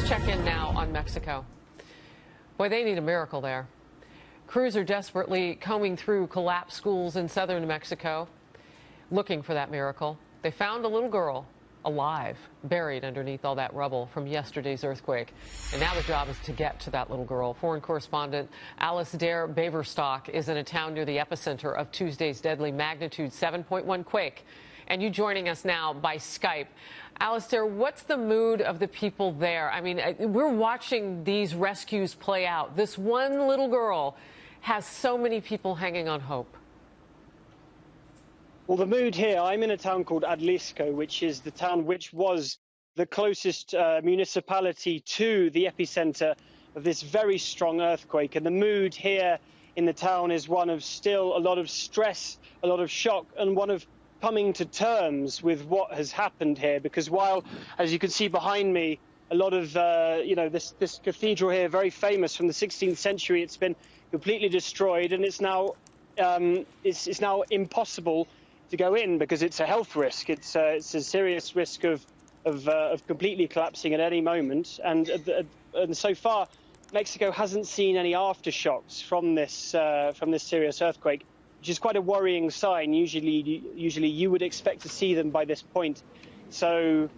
Let's check in now on Mexico. Boy, they need a miracle there. Crews are desperately combing through collapsed schools in southern Mexico, looking for that miracle. They found a little girl alive, buried underneath all that rubble from yesterday's earthquake. And now the job is to get to that little girl. Foreign correspondent Alice Dare Baverstock is in a town near the epicenter of Tuesday's deadly magnitude 7.1 quake. And you joining us now by Skype. Alistair, what's the mood of the people there? I mean, we're watching these rescues play out. This one little girl has so many people hanging on hope. Well, the mood here, I'm in a town called Adlisco, which is the town which was the closest municipality to the epicenter of this very strong earthquake. And the mood here in the town is one of still a lot of stress, a lot of shock, and one of coming to terms with what has happened here. Because while, as you can see behind me, a lot of, this cathedral here, very famous from the 16th century, it's been completely destroyed, and it's now impossible to go in because it's a health risk. It's a serious risk of completely collapsing at any moment. And so far, Mexico hasn't seen any aftershocks from this serious earthquake, which is quite a worrying sign. Usually you would expect to see them by this point. So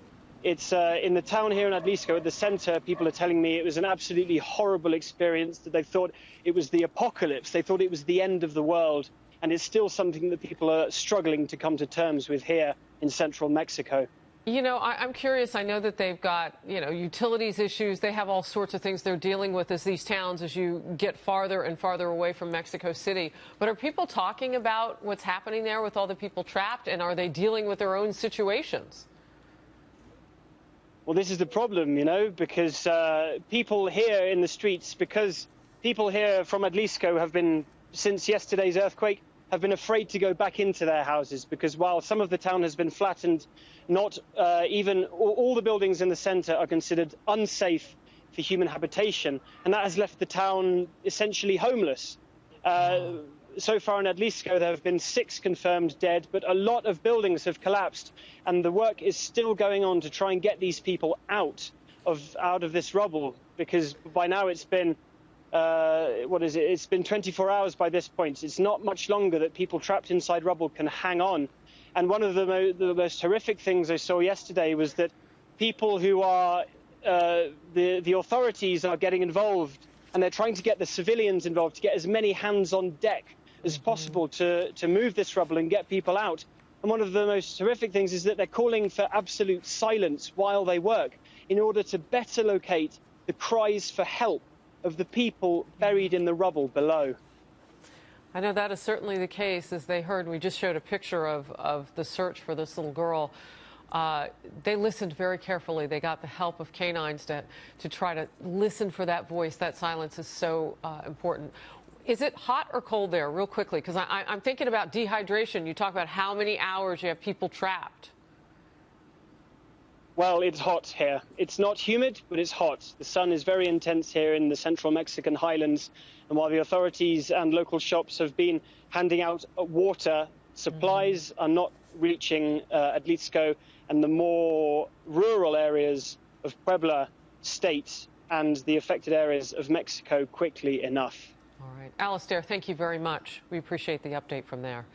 it's in the town here in Adlisco, at the center, people are telling me it was an absolutely horrible experience, that they thought it was the apocalypse. They thought it was the end of the world. And it's still something that people are struggling to come to terms with here in central Mexico. You know, I'm curious. I know that they've got, utilities issues. They have all sorts of things they're dealing with as these towns, as you get farther and farther away from Mexico City. But are people talking about what's happening there with all the people trapped? And are they dealing with their own situations? Well, this is the problem, because people here in the streets, because people here from Adlisco have been, since yesterday's earthquake, have been afraid to go back into their houses, because while some of the town has been flattened, not even all the buildings in the center are considered unsafe for human habitation, and that has left the town essentially homeless. So far in Adlisco, there have been 6 confirmed dead, but a lot of buildings have collapsed, and the work is still going on to try and get these people out of this rubble, because by now it's been It's been 24 hours by this point. It's not much longer that people trapped inside rubble can hang on. And one of the most horrific things I saw yesterday was that people who are, the authorities are getting involved, and they're trying to get the civilians involved to get as many hands on deck as possible to move this rubble and get people out. And one of the most horrific things is that they're calling for absolute silence while they work in order to better locate the cries for help of the people buried in the rubble below. I know that is certainly the case. As they heard, we just showed a picture of the search for this little girl. They listened very carefully. They got the help of canines to try to listen for that voice. That silence is so important. Is it hot or cold there, real quickly? Because I'm thinking about dehydration. You talk about how many hours you have people trapped. Well, it's hot here. It's not humid, but it's hot. The sun is very intense here in the central Mexican highlands. And while the authorities and local shops have been handing out water, supplies are not reaching Adlisco and the more rural areas of Puebla state and the affected areas of Mexico quickly enough. All right. Alistair, thank you very much. We appreciate the update from there.